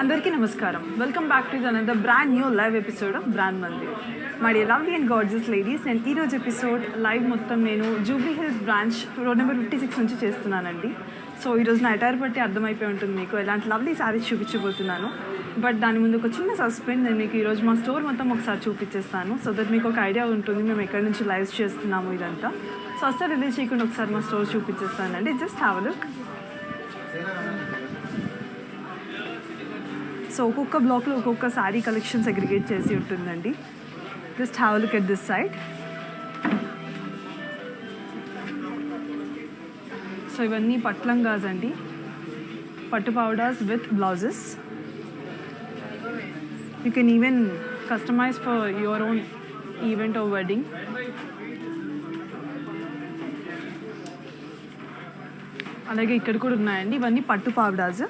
అందరికీ నమస్కారం. Welcome back to another brand new live episode of brand Mandir. My lovely and gorgeous ladies, నేను ఈరోజు episode live మొత్తం నేను Jubilee hills branch road number 56 నుంచి చేస్తున్నానండి. సో ఈరోజు నా అటైర్ బట్టి అర్థమైపోయి ఉంటుంది మీకు ఎలాంటి లవ్లీ శారీస్ చూపించబోతున్నాను. బట్ దాని ముందు ఒక చిన్న సస్పెండ్, నేను మీకు ఈరోజు మా స్టోర్ మొత్తం ఒకసారి చూపించేస్తాను. సో దట్ మీకు ఒక ఐడియా ఉంటుంది మేము ఎక్కడి నుంచి లైవ్స్ చేస్తున్నాము ఇదంతా. సో అస్సలు రిలీజ్ చేయకుండా ఒకసారి మా స్టోర్ చూపించేస్తానండి. Just have a look. So ఒక్కొక్క బ్లాక్లో ఒక్కొక్క శారీ కలెక్షన్ సెగ్రిగేట్ చేసి ఉంటుందండి. Just have look at this side. So ఇవన్నీ పట్లంగాస్ అండి, పట్టు పౌడర్స్ with blouses. You can even customise for your own event or wedding. అలాగే ఇక్కడ కూడా ఉన్నాయండి, ఇవన్నీ పట్టు పౌడర్స్.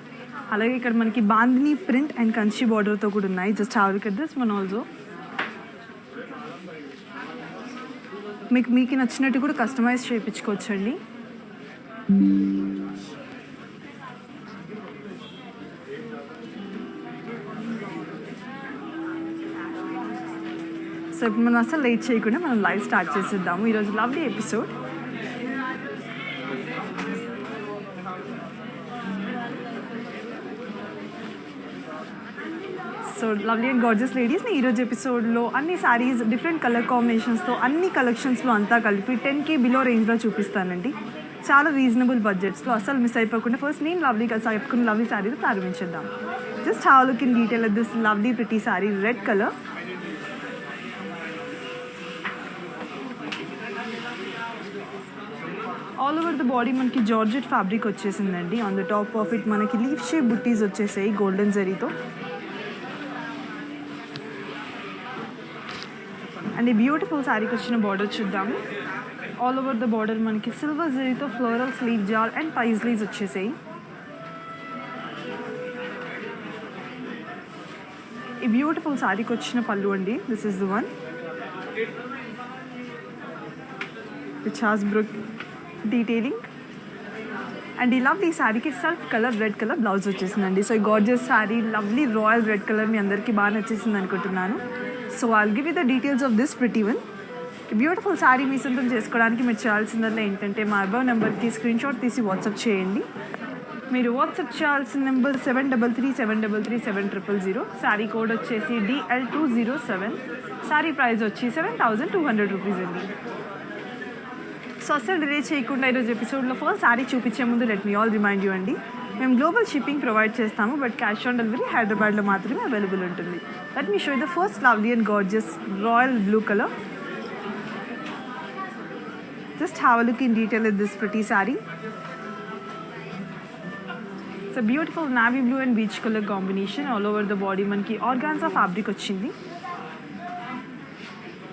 అలాగే ఇక్కడ మనకి బాందిని ప్రింట్ అండ్ కంచి బార్డర్తో కూడా ఉన్నాయి. Just have look at this one also. మీకు నచ్చినట్టు కూడా కస్టమైజ్ చేయించుకోవచ్చండి. సో ఇప్పుడు మనం అసలు లేట్ చేయకుండా మనం లైవ్ స్టార్ట్ చేసేద్దాము ఈరోజు lovely episode. So lovely and gorgeous లేడీస్ని ఈరోజు ఎపిసోడ్లో అన్ని శారీస్ డిఫరెంట్ కలర్ కాంబినేషన్స్తో అన్ని కలెక్షన్స్లో అంతా కలిపి 10K బిలో రేంజ్లో చూపిస్తానండి. చాలా రీజనబుల్ బడ్జెట్స్లో, అసలు మిస్ అయిపోకుండా ఫస్ట్ నేను లవ్లీగా చెప్పుకున్న లవ్లీ శారీతో ప్రారంభించేద్దాం. Just have look in detail at this lovely pretty sari, red colour. All over the body మనకి జార్జెట్ ఫ్యాబ్రిక్ వచ్చేసిందండి. On the top of it మనకి లీఫ్ షేప్ బుట్టీస్ వచ్చేసాయి గోల్డెన్ జరీతో. అండ్ ఈ బ్యూటిఫుల్ శారీకి వచ్చిన బార్డర్ చూద్దాము. ఆల్ ఓవర్ ద బార్డర్ మనకి సిల్వర్ జరీతో floral sleeve jaal and paisleys వచ్చేసాయి. ఈ బ్యూటిఫుల్ శారీకి వచ్చిన పళ్ళు అండి, this is the one which has brook detailing. And ఈ లవ్లీ శారీకి self colour red colour blouse వచ్చేసిందండి. సో ఈ gorgeous sari lovely royal red colour మీ అందరికీ బాగా నచ్చేసింది అనుకుంటున్నాను. So I'll give you the details of this pretty one. Beautiful sari మీ సొంతం చేసుకోవడానికి మీరు చేయాల్సిందల్లా ఏంటంటే మా అబౌవ్ నెంబర్కి స్క్రీన్ షాట్ తీసి వాట్సాప్ చేయండి. మీరు వాట్సాప్ చేయాల్సిన నెంబర్ 7337337000. శారీ కోడ్ వచ్చేసి DL207. శారీ ప్రైస్ వచ్చి 7200 రూపీస్ అండి. సో అసలు డిలే చేయకుండా ఈరోజు ఎపిసోడ్లో ఫస్ట్ శారీ చూపించే ముందు let me all remind you అండి, మేము గ్లోబల్ షిప్పింగ్ ప్రొవైడ్ చేస్తాము, బట్ క్యాష్ ఆన్ డెలివరీ హైదరాబాద్లో మాత్రమే అవైలబుల్ ఉంటుంది. Let me show the first lovely and gorgeous royal blue colour. Just have a look in detail at this pretty sari. It's a beautiful navy blue and beach colour combination. All over the body మనకి organza fabric వచ్చింది.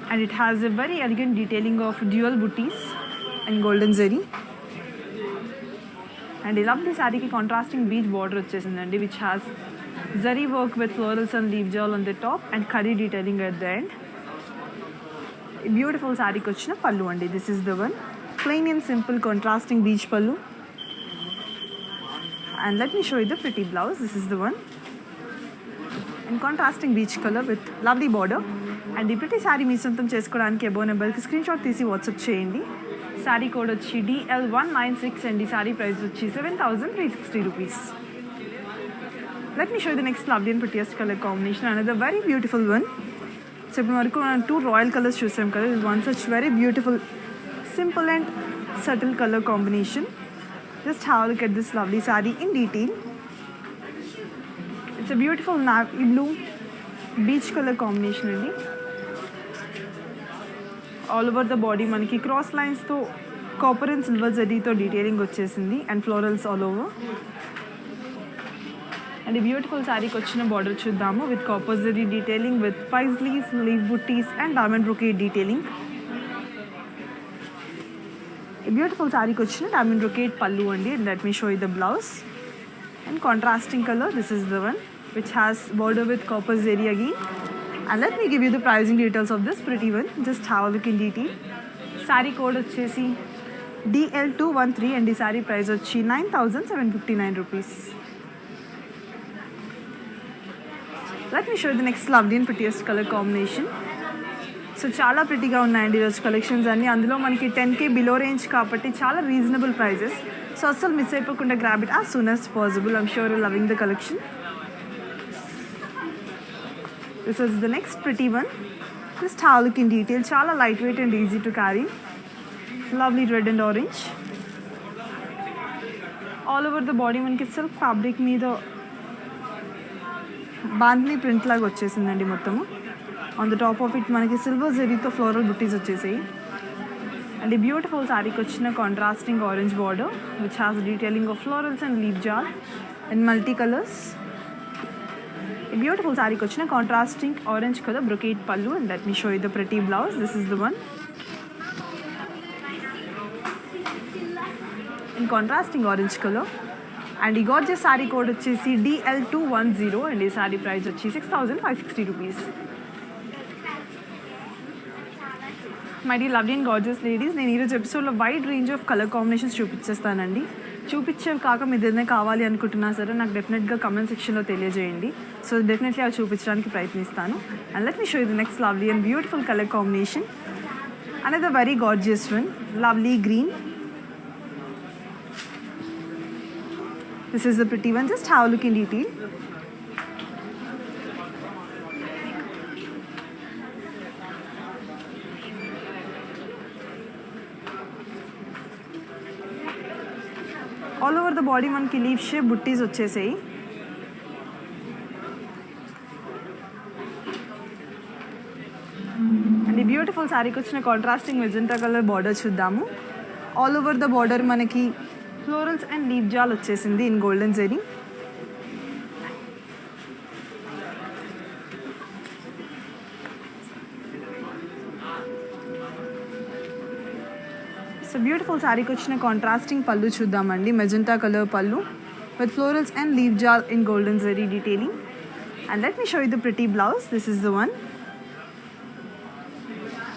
And it has a very elegant detailing of dual buttis and golden zari. And ఈ lovely శారీకి contrasting beach border వచ్చేసిందండి, which has zari work with florals and leave jaal on the top and కరీ detailing at the end. ఈ beautiful శారీకి వచ్చిన పళ్ళు అండి, this is the one. Plain and simple contrasting beach pallu. And let me show you the pretty blouse, this is the one. And contrasting beach colour with lovely border. And ఈ pretty sari మీ సొంతం చేసుకోవడానికి above నెంబర్కి screen shot తీసి WhatsApp చేయండి. Sari code వచ్చి DL196 and ఈ sari price వచ్చి 7360 rupees. Let me show the next lovely and prettiest colour combination, another very beautiful one. So ఇప్పుడు వరకు మనం 2 రాయల్ కలర్స్ చూసాం కదా, is one such very beautiful simple and subtle colour combination. Just have look at this lovely sari in detail. It's a beautiful navy blue beach colour combination అండి. All over the body మనకి cross లైన్స్తో copper and silver జరీతో detailing వచ్చేసింది and florals all over. And ఈ beautiful శారీకి వచ్చిన border చూద్దాము with copper zari detailing with paisleys leave buttis and diamond brocade detailing. ఈ beautiful శారీకి వచ్చిన డైమండ్ బ్రొకేట్ పల్లు అండి. And let me show you the blouse and contrasting colour. This is the one which has border with copper zari again. And let me give you the pricing details of this pretty one. Just have a look in detail. Saree code వచ్చేసి DL213 and the saree price వచ్చి 9,759 rupees. Let me show you the next lovely and prettiest color combination. So చాలా ప్రిటీగా ఉన్నాయండి ఈరోజు collections అన్నీ. అందులో మనకి 10K below range కాబట్టి చాలా రీజనబుల్ ప్రైజెస్. సో అస్సలు మిస్ అయిపోకుండా grab it as soon as possible. I'm sure you loving the collection. This is the next pretty one. Just have a look in detail. Chala lightweight and easy to carry. Lovely red and orange. All over the body మనకి silk fabric మీద bandhani print లాగా వచ్చేసిందండి మొత్తము. On the top of it మనకి silver జరీతో floral బుట్టీస్ వచ్చేసాయి. And ఈ beautiful శారీకి వచ్చిన contrasting orange border which has detailing of florals and leaf జార్ and multi colours. A beautiful saree kochina contrasting orange color brocade pallu. And let me show you the pretty blouse. This is the one in contrasting orange color. And ఈ gorgeous saree code వచ్చేసి DL210 and ఈ saree price వచ్చి 6,560 rupees. My dear lovely and gorgeous ladies, నేను ఈరోజు ఎపిసోడ్లో wide range of colour combinations చూపించేస్తానండి. చూపించేవి కాక మీరు ఏదైనా కావాలి అనుకుంటున్నా సరే నాకు డెఫినెట్గా కమెంట్ సెక్షన్లో తెలియజేయండి. సో డెఫినెట్లీ అవి చూపించడానికి ప్రయత్నిస్తాను. And let me show you the next lovely and beautiful colour combination. Another very gorgeous one, lovely green. This is the pretty one. Just have a look in detail. All over the body మనకి leave shape buttis వచ్చేసాయి. And ఈ beautiful శారీకి వచ్చిన contrasting magenta colour border చూద్దాము. All over the border మనకి florals and leave jaal వచ్చేసింది in golden zari. So beautiful శారీకి వచ్చిన కాంట్రాస్టింగ్ పళ్ళు చూద్దామండి. Magenta colour pallu with florals and leave jaal in golden zari detailing. And let me show you the pretty blouse. This is the one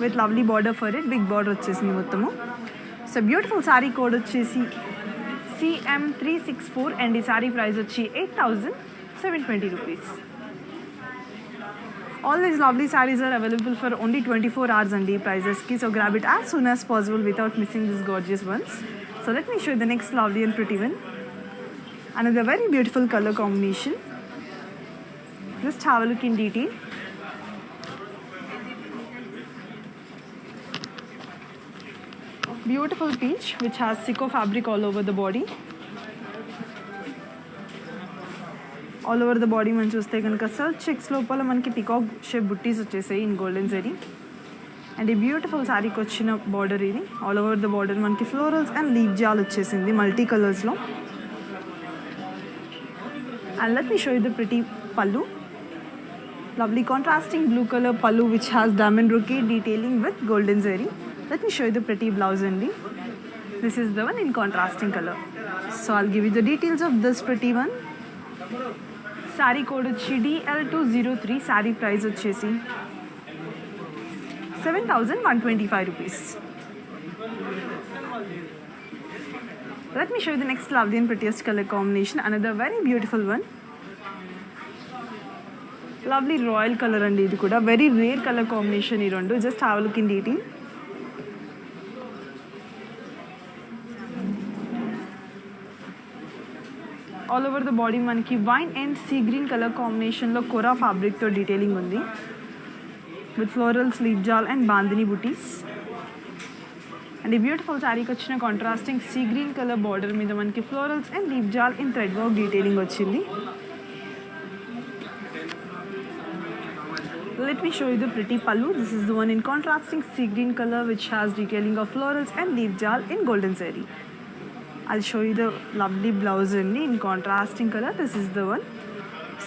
with lovely border for it. Big border వచ్చేసింది మొత్తము. So beautiful sari code వచ్చేసి CM364 and ఈ sari price వచ్చి 8,720 rupees. All these lovely sarees are available for only 24 hours and prices ki, so grab it as soon as possible without missing these gorgeous ones. So let me show you the next lovely and pretty one. Another very beautiful color combination. Just have a look in detail. Beautiful peach which has Siko fabric all over the body. All over the body మనం చూస్తే కనుక self checks లోపల మనకి peacock shape buttis వచ్చేసాయి in golden zari. And ఈ beautiful శారీకి వచ్చిన border ఇది. ఆల్ ఓవర్ ద బార్డర్ మనకి ఫ్లోరల్స్ అండ్ లీవ్ జాల్ వచ్చేసింది మల్టీ కలర్స్లో. And let me show you the pretty pallu. Lovely contrasting blue colour pallu which has diamond brocade detailing with golden zari. Let me show you the pretty blouse అండి. This is the one in contrasting colour. So I'll give you the details of this pretty one. Sari code వచ్చి DL203. Sari price వచ్చేసి 7,125 rupees. Let me show you the next lovely and prettiest color combination. Another very beautiful one. Lovely royal color and ఇది కూడా very rare color combination ఈ రెండు. Just have a look in detail. All over the body మనకి wine and sea green colour కాంబినేషన్లో కోరా ఫ్యాబ్రిక్తో detailing ఉంది with florals leave jaal and bandhani butis. And ఈ beautiful శారీకి వచ్చిన contrasting sea green colour border మీద మనకి florals and leave jaal in thread work detailing వచ్చింది. Let me show you the pretty pallu. This is the one in contrasting sea green color which has detailing of florals and leaf jal in golden zari. I'll show you the lovely blouse in contrasting color. This is the one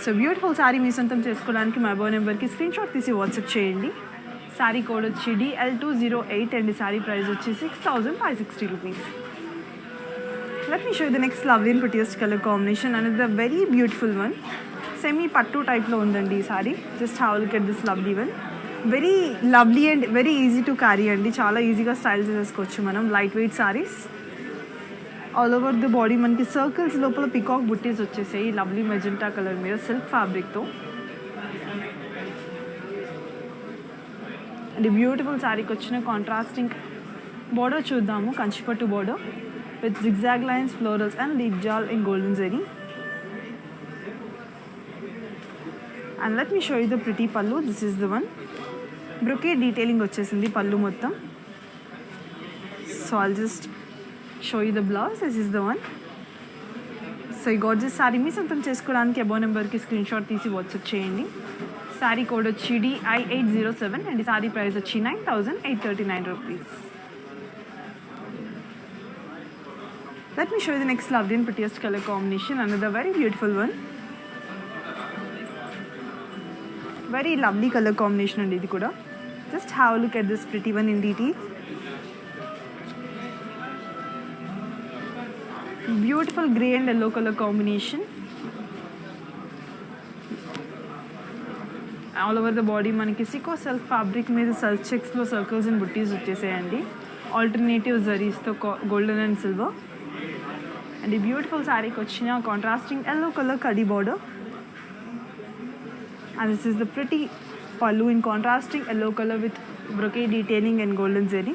so beautiful sari మీ సొంతం చేసుకోవడానికి మా above నెంబర్కి screen shot తీసి WhatsApp చేయండి. Sari code వచ్చి DL208 and sari price వచ్చి 6,560 rupees. Let me show you the next lovely and prettiest color combination, and it's a very beautiful one. Semi pattu type lo undandi ee saree. Just have a look at this lovely one. Very lovely and very easy to carry andi. Chaala easy ga style chesukochu manam. Lightweight sarees. All over the body manaki circles lopala peacock butties vachchesayi. Lovely magenta color మీద silk fabric తో. And a beautiful saree ki vachina contrasting border చూద్దాము. కంచిపట్టు border with zigzag lines, florals and leaf jal in golden zari. And let me show you the pretty pallu. This is the one. Brocade detailing వచ్చేసింది pallu మొత్తం. So I'll just show you the blouse. This is the one. So ఈ gorgeous saree మీ సొంతం చేసుకోవడానికి above నెంబర్కి screen shot తీసి WhatsApp చేయండి. Sari code వచ్చి DI807 and ఈ శారీ ప్రైస్ వచ్చి 9,839 rupees. Let me show you the next lovely and prettiest color combination. Another very beautiful one. Very lovely color combination and idi kuda. Just have a look at this pretty one in detail. Beautiful grey and yellow color combination. All over the body manaki siko silk fabric మీద silk checks లో circles and butties వచ్చేసాయండి. Alternative zaris తో golden and silver. And the beautiful saree kochina contrasting yellow color kadi border, and this is the pretty pallu in contrasting yellow color with brocade detailing and golden zari.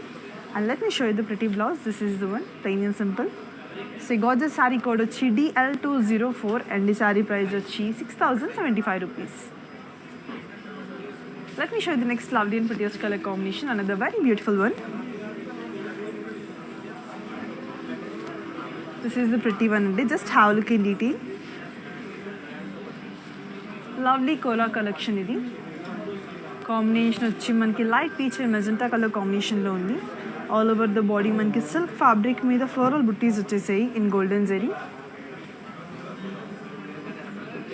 And let me show you the pretty blouse. This is the one, plain and simple. So you got the saree code of DL204 and the saree price of 6,075 rupees. Let me show you the next lovely and prettiest color combination. Another very beautiful one. This is the pretty one. Just have a look in detail. Lovely Kola collection idi. Combination వచ్చి మనకి light peach and magenta colour కాంబినేషన్లో ఉంది. All over the body మనకి silk fabric మీద floral బుట్టీస్ వచ్చేసాయి in golden zari.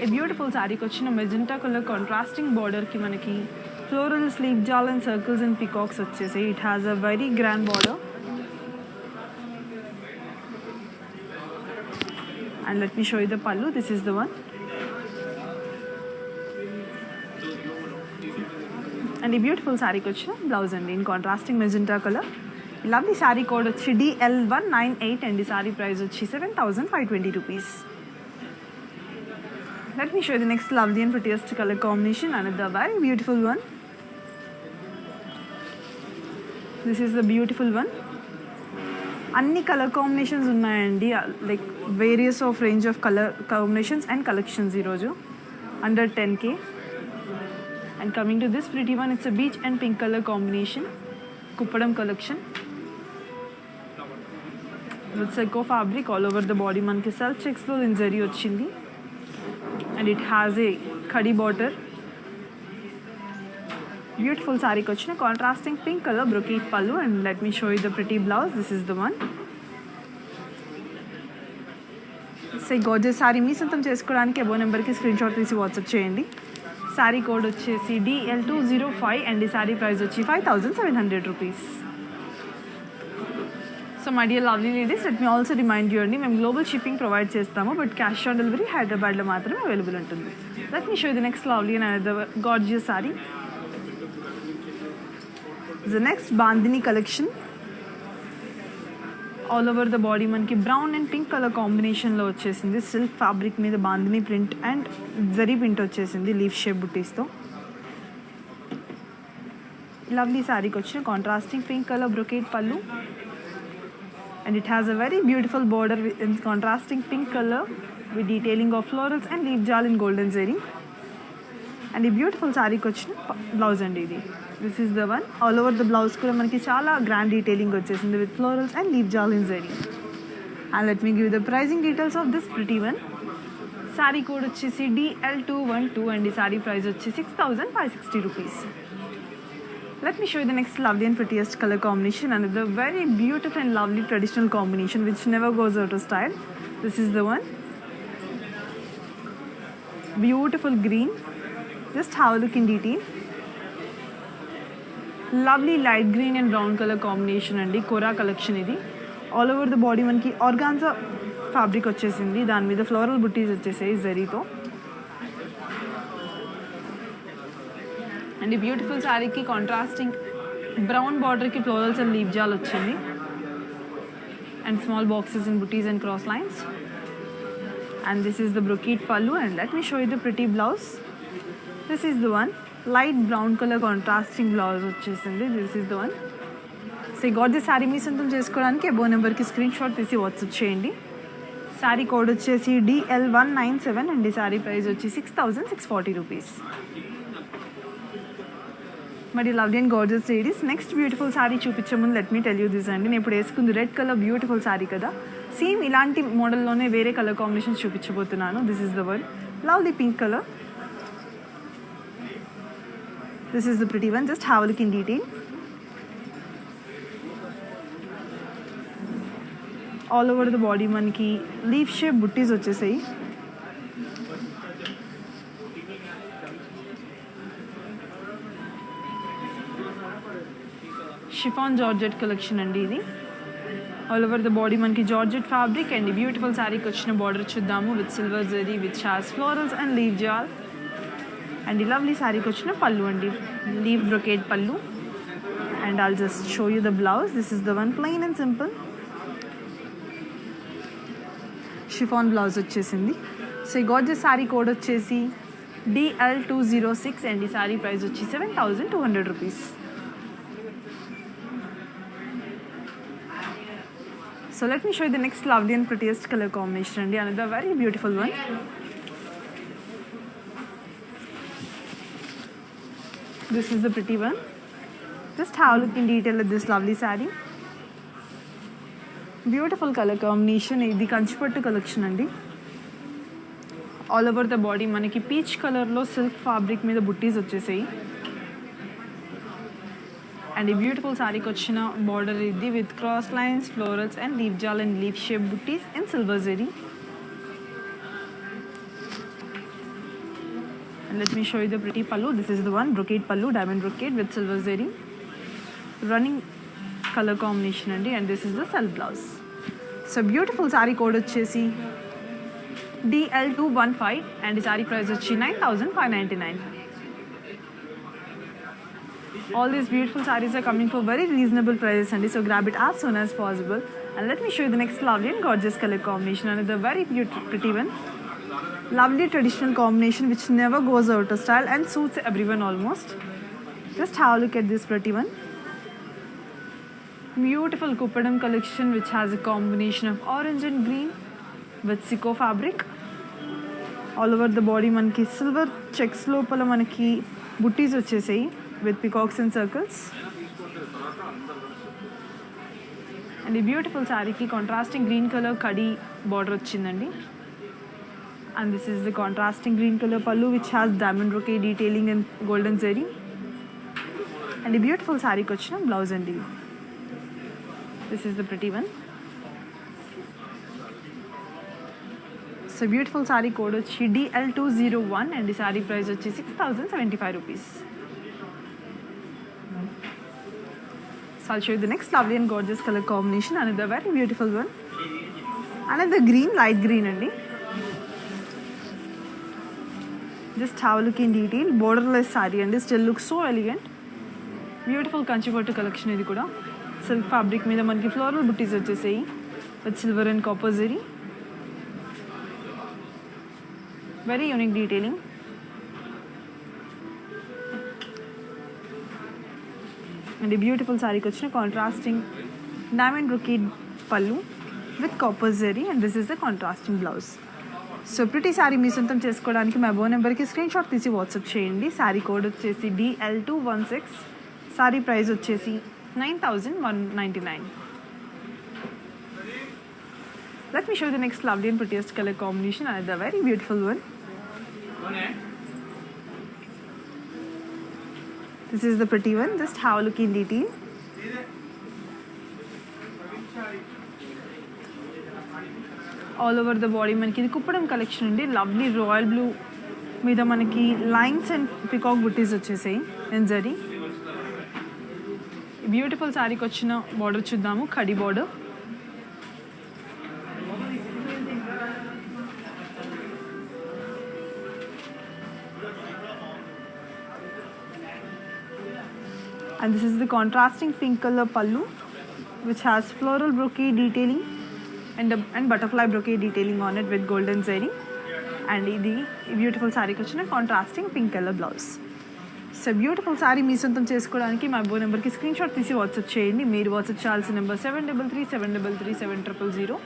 ఏ beautiful శారీకి వచ్చిన మెజెంటా కలర్ కాంట్రాస్టింగ్ బార్డర్కి మనకి floral sleeve jaal and circles and peacocks వచ్చేసాయి. It has a very grand border. And let me show you the pallu. This is the one. And the beautiful saree kochina blouse and in contrasting magenta color. Lovely saree code వచ్చి DL198 and the saree price వచ్చి 7,520 rupees. Let me show you the next lovely and prettiest color combination. Another very beautiful one. This is the beautiful one. అన్ని colour combinations ఉన్నాయండి, like various of range of colour combinations and collections ఈరోజు under 10K. And coming to this pretty one, it's a beach and pink colour combination, Kuppadam collection with సెకో fabric. All over the body మనకి self చెక్స్లో జరీ వచ్చింది and it has a khadi border. Beautiful శారీకి వచ్చిన contrasting pink colour brocade pallu. And let me show you the pretty blouse. This is the one. So gorgeous sari మీ సొంతం చేసుకోవడానికి above నెంబర్కి screen shot తీసి వాట్సాప్ చేయండి. శారీ కోడ్ వచ్చేసి DL205 అండ్ ఈ శారీ ప్రైస్ వచ్చి 5,700 rupees. So my dear lovely ladies, let me also remind you అండి, మేము గ్లోబల్ షిప్పింగ్ ప్రొవైడ్ చేస్తాము, బట్ క్యాష్ ఆన్ డెలివరీ హైదరాబాద్లో మాత్రమే అవైలబుల్ ఉంటుంది. Let me show the next lovely and another gorgeous sari. The next Bandhani collection. All over the body మనకి brown and pink colour కాంబినేషన్లో వచ్చేసింది. Silk fabric మీద Bandhani print and zari print వచ్చేసింది leaf shape బుటీస్తో. Lovely శారీకి వచ్చిన contrasting pink colour brocade pallu and it has a very beautiful border in contrasting pink colour with detailing of florals and leaf jaal in golden zari. And ఈ beautiful శారీకి వచ్చిన blouse అండి ఇది. This is the one. All over the blouse కూడా మనకి చాలా grand detailing వచ్చేసింది with florals and leaf jaal in zari. And let me give the pricing details of this pretty one. Sari code వచ్చేసి DL212 అండ్ ఈ శారీ ప్రైస్ వచ్చి 6,560 rupees. Let me show you the next lovely and prettiest color combination. Another very beautiful and lovely traditional combination which never goes out of style. This is the one. beautiful green. Just have a look in detail. Lovely light green and brown color combination అండి. కోరా collection ఇది. All over the body మనకి organza fabric వచ్చేసింది. దాని మీద floral బుట్టీస్ వచ్చేసాయి జరీతో. And ఈ beautiful శారీకి కాంట్రాస్టింగ్ బ్రౌన్ బార్డర్కి ఫ్లోరల్స్ అండ్ లీవ్ జాల్ వచ్చింది. And small boxes in buttis and cross lines. And this is the brocade pallu, and let me show you the pretty blouse. This is the one, light brown color contrasting blouse వచ్చేసింది. This is the one. So you got this saree మీ సొంతం చేసుకోవడానికి అబో నెంబర్కి screen shot తీసి WhatsApp చేయండి. Sari code వచ్చేసి DL197 and ఈ sari price వచ్చి 6,640 rupees. మరి lovely and gorgeous ladies, next beautiful sari చూపించే ముందు let me tell you this అండి. నేను ఇప్పుడు వేసుకుంది రెడ్ కలర్ బ్యూటిఫుల్ శారీ కదా, సేమ్ ఇలాంటి మోడల్లోనే వేరే కలర్ కాంబినేషన్స్ చూపించబోతున్నాను. This is the one, lovely pink colour. This is the pretty one. Just have a look in detail. All over the body మనకి లీఫ్ షేప్ బుట్టీస్ వచ్చేసాయి. షిఫాన్ జార్జెట్ కలెక్షన్ అండి ఇది. All over the body మనకి georgette fabric and beautiful శారీకి వచ్చిన border చూద్దాము with silver zari with షాస్ florals and leave jaal. And ఈ లవ్లీ శారీకి వచ్చిన పళ్ళు అండి, leave brocade pallu. And I'll just show you the blouse. This is the one, plain and simple chiffon blouse వచ్చేసింది. So ఈ గార్జియస్ శారీ కోడ్ వచ్చేసి DL206 అండ్ ఈ sari price వచ్చి 7,200 rupees. So let me show you the next lovely and prettiest color combination and another very beautiful one. This is the pretty one. Just have a look in detail at this lovely saree. Beautiful color combination. ఇది కంచిపట్టు collection అండి. All over the body మనకి peach కలర్లో silk fabric మీద బుట్టీస్ వచ్చేసాయి. And ఈ beautiful శారీకి వచ్చిన border ఇది with cross lines, florals and leave jaal and leave shape buttis in silver zari. And let me show you the pretty pallu. This is the one, brocade pallu, diamond brocade with silver zari. Running color combination andi, and this is the self blouse. So beautiful saree code వచ్చేసి DL215 and the saree price వచ్చి 9,599. All these beautiful sarees are coming for very reasonable prices and so grab it as soon as possible. And let me show you the next lovely and gorgeous color combination. Another very pretty one. Lovely traditional combination which never goes out of style and suits everyone almost. Just have a look at this pretty one. Beautiful Kupadam collection which has a combination of orange and green with Siko fabric. All over the body manaki silver checks lopala manaki butties వచ్చేసాయి with peacocks and circles. And the beautiful saree ki contrasting green color kadi border వచ్చిందండి. And this is the contrasting green color pallu which has diamond brocade detailing and golden zari. And the beautiful saree ki వచ్చిన blouse andi. This is the pretty one. So beautiful saree code వచ్చి DL201 and the saree price వచ్చి 6,075 rupees. So I'll show you the next lovely and gorgeous color combination. Another very beautiful one. Another green, light green andi. Just have a look in detail. Borderless saree and still looks so elegant. Beautiful Kanchipattu collection ఇది కూడా. Silk fabric మీద మనకి floral butties వచ్చేసాయి with silver and copper zari. Very unique detailing. And a beautiful saree kochina contrasting diamond brocade pallu with copper zari, and this is the contrasting blouse. So pretty saree మీ సొంతం చేసుకోవడానికి మా phone నెంబర్కి screen shot తీసి WhatsApp చేయండి. Sari code వచ్చేసి DL216. Sari price వచ్చేసి 9,199. Let me show you the next lovely and prettiest color combination. Another very beautiful one. This is the pretty one. Just have a look in detail. All over the body మనకి ఇది Kuppadam collection అండి. Lovely royal blue మీద మనకి lines and peacock బుట్టీస్ వచ్చేసాయి and zari. Beautiful శారీకి వచ్చిన border చూద్దాము, కడి border. And this is the contrasting pink color pallu, which has floral brocade detailing and butterfly brocade detailing on it with golden zari. And ఇది beautiful శారీకి వచ్చిన contrasting pink colour blouse. So beautiful sari మీ సొంతం చేసుకోవడానికి మా బో నెంబర్కి screen shot తీసి వాట్సాప్ చేయండి. మీరు వాట్సాప్ చేయాల్సిన నెంబర్ 7337337300.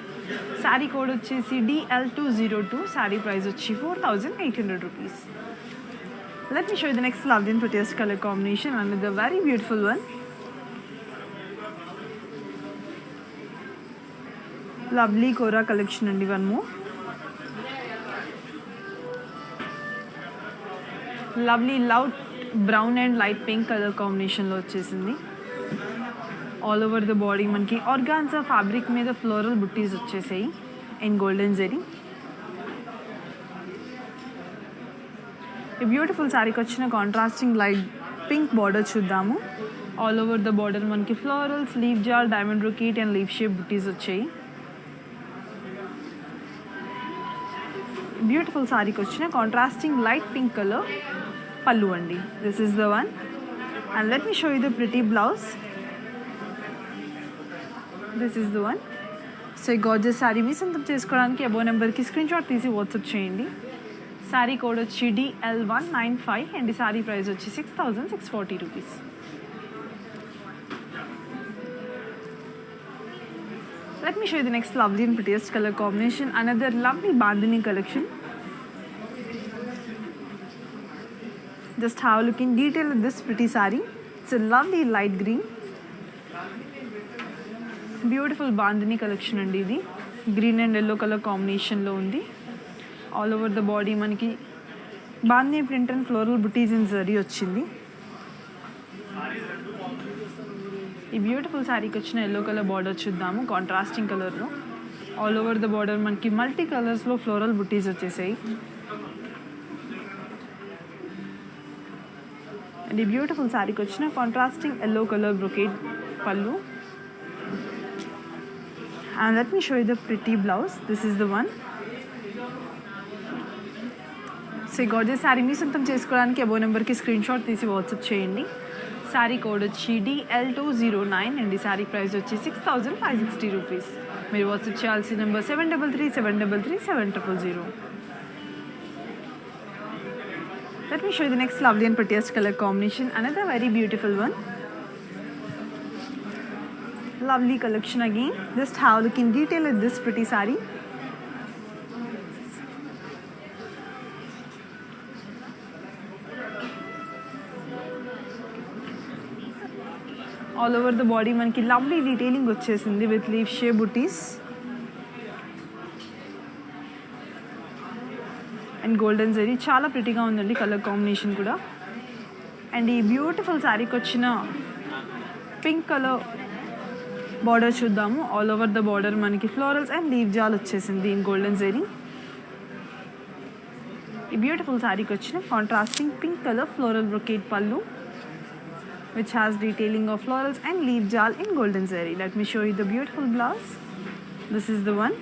శారీ కోడ్ వచ్చేసి DL202. శారీ ప్రైస్ వచ్చి 4800 rupees. Let me show you the next lovely and prettiest color combination. Another very beautiful one. Lovely Kora collection and one more. Lovely loud brown and light pink color combination lo vachesindi. All over the body manki organza fabric meeda floral butties vachesayi in golden zari. ఈ beautiful శారీకి వచ్చిన contrasting light pink border చూద్దాము. All over the border మనకి florals, leave jaal, diamond brocade and leave shape buttis వచ్చాయి. Beautiful శారీకి వచ్చిన contrasting light pink colour పల్లు అండి. This is the one. And let me show you the pretty blouse. This is the one. So ఈ gorgeous sari మీ సొంతం చేసుకోవడానికి అబో నెంబర్కి స్క్రీన్ షాట్ తీసి వాట్సాప్ చేయండి. శారీ కోడ్ వచ్చి DL195 అండ్ ఈ శారీ ప్రైస్ వచ్చి 6640 rupees. Let me show you the next lovely and prettiest color combination. Another lovely bandhani collection. Just have a look in detail at this pretty saree. It's a lovely light green. Beautiful bandhani collection and ఇది green and yellow color combination లో ఉంది. All over the body మనకి బాందీ print and floral butis in zari వచ్చింది. ఈ beautiful శారీకి వచ్చిన yellow colour border చూద్దాము, కాంట్రాస్టింగ్ కలర్లో. ఆల్ ఓవర్ ద బార్డర్ మనకి మల్టీ కలర్స్లో ఫ్లోరల్ బుటీస్ వచ్చేసాయి. అండ్ ఈ బ్యూటిఫుల్ శారీకి వచ్చిన contrasting yellow colour brocade pallu. And let me show you the pretty blouse. This is the one. So gorgeous sari మీ సొంతం చేసుకోవడానికి అబో నెంబర్కి స్క్రీన్ షాట్ తీసి వాట్సాప్ చేయండి. శారీ కోడ్ వచ్చి DL209 అండ్ ఈ శారీ ప్రైస్ వచ్చి 6560 rupees. మీరు వాట్సాప్ చేయాల్సిన number 7337337000. Let me show you the next lovely and prettiest color combination. Another very beautiful one. Lovely collection again. Just have a look in detail at this pretty saree. All over the body మనకి lovely detailing వచ్చేసింది with leave shape buttis and golden zari. చాలా ప్రిటీగా ఉందండి colour combination కూడా. And ఈ beautiful శారీకి వచ్చిన pink colour border చూద్దాము. All over the border మనకి ఫ్లోరల్స్ అండ్ లీవ్ జాల్ వచ్చేసింది ఇన్ గోల్డెన్ జరీ. ఈ బ్యూటిఫుల్ శారీకి వచ్చిన contrasting pink colour floral brocade పల్లు, which has detailing of florals and leaf jal in golden zari. Let me show you the beautiful blouse. This is the one.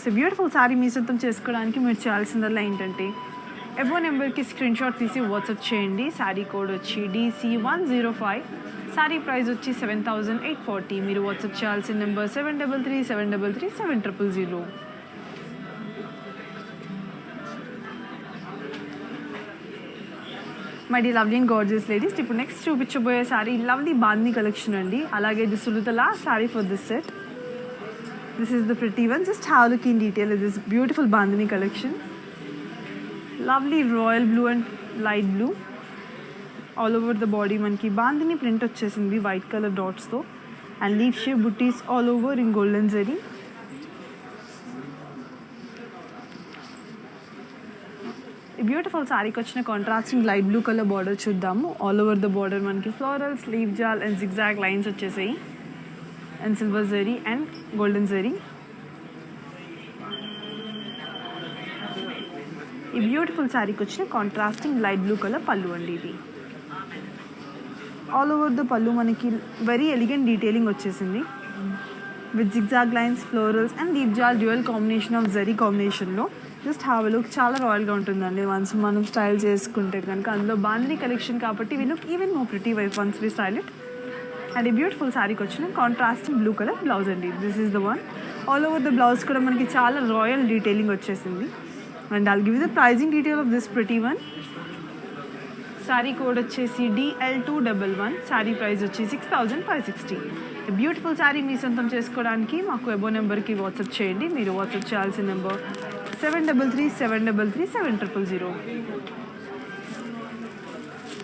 So beautiful saree మీ సొంతం చేసుకోవడానికి మీరు చేయాల్సిందల్లా ఏంటంటే అబో నెంబర్కి screen shot తీసి WhatsApp చేయండి. Sari code వచ్చి DC105. శారీ ప్రైస్ వచ్చి 7840. మీరు వాట్సాప్ చేయాల్సిన number 7337337000. My dear lovely and gorgeous ladies, ఇప్పుడు నెక్స్ట్ చూపించబోయే శారీ లవ్లీ బాందీ కలెక్షన్ అండి. అలాగే this will the last sari for this set. This is the pretty one. Just have look in detail this beautiful bandhani collection. Lovely royal blue and light blue. All over the body మనకి bandhani print వచ్చేసింది white colour డాట్స్తో and leave shape butis all over in golden zari. ఈ beautiful శారీకి వచ్చిన contrasting light blue colour border చూద్దాము. All over the border మనకి florals, leave jaal and zigzag lines వచ్చేసాయి and silver zari and golden zari. ఈ బ్యూటిఫుల్ శారీకి వచ్చిన కాంట్రాస్టింగ్ లైట్ బ్లూ కలర్ పళ్ళు అండి. ఇది ఆల్ ఓవర్ ద పళ్ళు మనకి వెరీ ఎలిగెంట్ డీటెయిలింగ్ వచ్చేసింది with zigzag lines, florals and deep jaal dual combination of zari కాంబినేషన్లో. జస్ట్ హ్యావ్ ఎ లుక్, చాలా రాయల్గా ఉంటుందండి వన్స్ మనం స్టైల్ చేసుకుంటే కనుక. అందులో బాందిని కలెక్షన్ కాబట్టి we look even more pretty once we style it. And ఈ బ్యూటిఫుల్ శారీకి వచ్చిన కాంట్రాస్టింగ్ బ్లూ కలర్ బ్లౌజ్ అండి. This is the one. All over the blouse కూడా మనకి చాలా రాయల్ డీటెయిలింగ్ వచ్చేసింది. And I'll give the pricing detail of this pretty one. Sari code వచ్చేసి DL211. Sari price వచ్చి 6560. బ్యూటిఫుల్ శారీ మీ సొంతం చేసుకోవడానికి మాకు ఎబో నెంబర్కి వాట్సాప్ చేయండి. మీరు వాట్సాప్ చేయాల్సిన number 7337337000.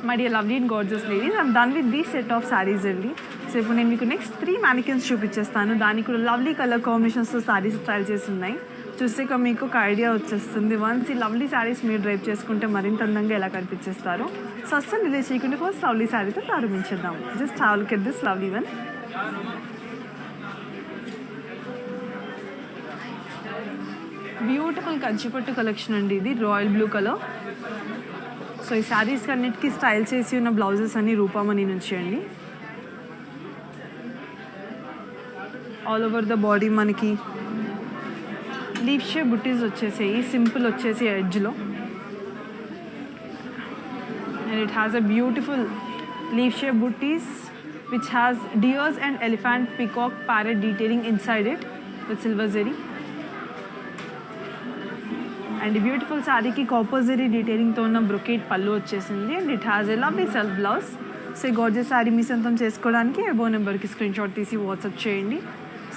My dear lovely and gorgeous ladies, I'm done with these set of saris అండి. సో ఇప్పుడు నేను మీకు నెక్స్ట్ 3 మ్యానికన్స్ చూపించేస్తాను. దానికి కూడా లవ్లీ కలర్ కాంబినేషన్స్తో శారీస్ ట్రయల్ చేసి ఉన్నాయి. చూసాక మీకు ఒక ఐడియా వచ్చేస్తుంది. వన్స్ ఈ లవ్లీ శారీస్ మీరు డ్రైప్ చేసుకుంటే మరింత అందంగా ఎలా కనిపించేస్తారో. సో అస్సలు డిలే చేయకుండా ఫస్ట్ లవ్లీ శారీతో ప్రారంభించేద్దాం. Just have look at this lovely one. Beautiful Kanchipattu collection అండి. ఇది రాయల్ బ్లూ కలర్. సో ఈ శారీస్ అన్నిటికీ స్టైల్ చేసి ఉన్న బ్లౌజెస్ అన్ని రూపామణి నుంచి అండి. ఆల్ ఓవర్ ద బాడీ మనకి లీఫ్ షేప్ బుట్టీస్ వచ్చేసాయి, సింపుల్ వచ్చేసి ఎడ్జ్లో. And it has a beautiful leaf shape buttis which has deers and elephant, peacock, parrot detailing inside it with silver zari. And beautiful శారీకి కాపర్ జరీ డీటెయిలింగ్తో ఉన్న బ్రొకేట్ పళ్ళు వచ్చేసింది. And it has a lovely self blouse. So gorgeous sari మీ సొంతం చేసుకోవడానికి above నెంబర్కి screen shot తీసి WhatsApp చేయండి.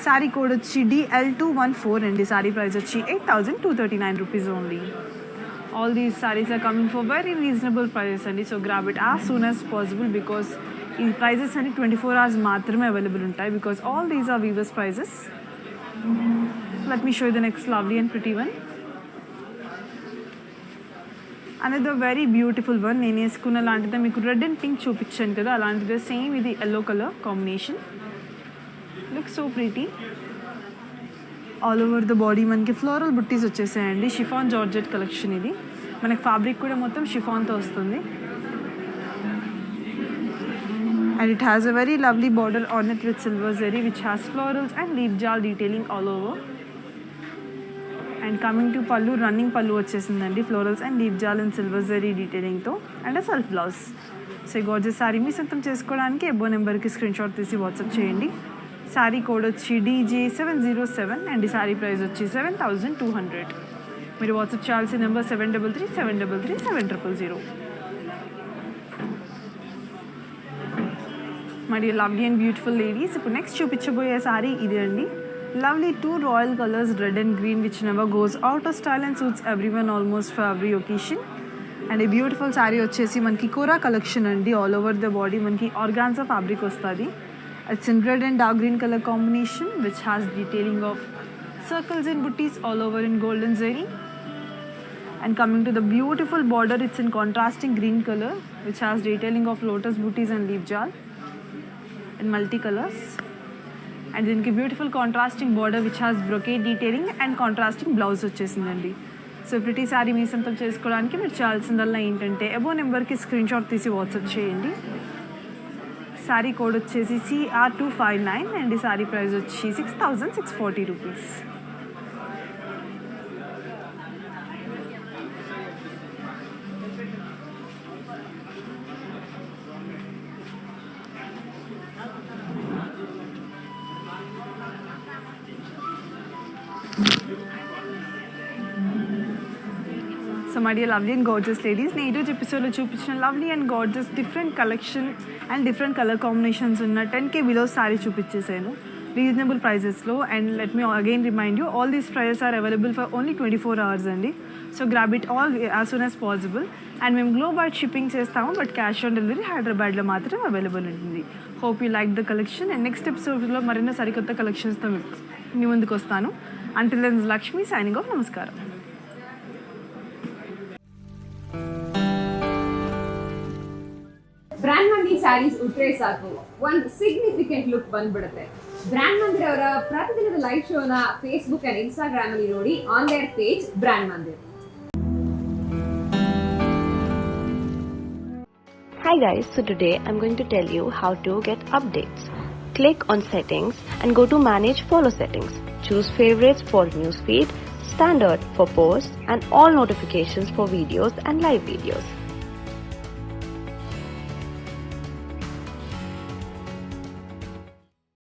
శారీ కోడ్ వచ్చి DL214 అండి. శారీ ప్రైస్ వచ్చి 8239 rupees only. All these saris are coming for very reasonable prices అండి. So grab it as soon as possible because ఈ ప్రైజెస్ అన్ని 24 hours మాత్రమే అవైలబుల్ ఉంటాయి because all these are weavers prices. Let me show the next lovely and pretty one. అనేది very beautiful one. నేను వేసుకున్న లాంటిదే మీకు రెడ్ అండ్ పింక్ చూపించాను కదా, అలాంటిదే సేమ్ ఇది yellow colour combination. Look so pretty. All over the body మనకి ఫ్లోరల్ బుట్టీస్ వచ్చేసాయండి. షిఫాన్ జార్జెట్ కలెక్షన్ ఇది. మనకి ఫ్యాబ్రిక్ కూడా మొత్తం షిఫాన్తో వస్తుంది. And it has a very lovely border on it with silver zari which has florals and leaf jaal detailing all over. And coming to pallu, running pallu వచ్చేసిందండి. Florals and leaf jaal and silver zari డీటెయిలింగ్తో and self blouse. So gorgeous sari మీ సొంతం చేసుకోవడానికి above నెంబర్కి screen shot తీసి WhatsApp చేయండి. Sari code వచ్చి DJ707 and ఈ శారీ ప్రైస్ వచ్చి 7200. మీరు వాట్సాప్ చేయాల్సిన నెంబర్ 7337337000. మరి లవ్లీ అండ్ బ్యూటిఫుల్ లేడీస్, ఇప్పుడు నెక్స్ట్ చూపించబోయే శారీ ఇది అండి. Lovely 2 royal colours red and green which never goes out of style and suits everyone almost for every occasion. And ఈ బ్యూటిఫుల్ శారీ వచ్చేసి మనకి కోరా కలెక్షన్ అండి. ఆల్ ఓవర్ ద బాడీ మనకి organza fabric వస్తుంది. It's in red and dark green color combination which has detailing of circles and booties all over in golden zari. And coming to the beautiful border, it's in contrasting green color which has detailing of lotus booties and leaf jal in multicolors. And then beautiful contrasting border which has brocade detailing and contrasting blouse వచ్చేసిందండి. So pretty sari మీ సొంతం చేసుకోవడానికి మీరు చేయాల్సిందల్లా ఏంటంటే above నెంబర్కి screen shot తీసి WhatsApp చేయండి. శారీ కోడ్ వచ్చేసి CR259 అండ్ ఈ శారీ ప్రైస్ వచ్చి 6640 rupees. So my dear lovely and gorgeous ladies, నేను ఈరోజు ఎపిసోడ్లో చూపించిన lovely and gorgeous different collection and different colour combinations ఉన్న 10K బిలో శారీ చూపించేసాను రీజనబుల్ ప్రైజెస్లో. And let me again remind you, all these prices are available for only 24 hours అండి. So grab it all as soon as possible. And మేము global shipping చేస్తాము, but cash on delivery హైదరాబాద్లో మాత్రం available ఉంటుంది. Hope you like the collection. And next ఎపిసోడ్లో మరిన్నో సరికొత్త కలెక్షన్స్తో మీ ముందుకు వస్తాను. Until then Lakshmi signing off. నమస్కారం. ಬ್ರ್ಯಾಂಡ್ ಮಂದಿ ಸ್ಯಾರೀಸ್ ಉಟ್ರೆ ಸಾಕು ಒಂದು ಸಿಗ್ನಿಫಿಕೆಂಟ್ ಲುಕ್ ಬಂದ್ಬಿಡುತ್ತೆ. ಬ್ರ್ಯಾಂಡ್ ಮಂದಿರ್ ಅವರ ಪ್ರತಿದಿನದ ಲೈವ್ ಶೋನ ಫೇಸ್ಬುಕ್ ಅಂಡ್ ಇನ್ಸ್ಟಾಗ್ರಾಮ್ ಅಲ್ಲಿ ನೋಡಿ on their page brand Mandir. Hi guys, so today I'm going to tell you how to get updates. Click on settings and go to manage follow settings. Choose favorites for newsfeed, standard for posts and all notifications for videos and live videos.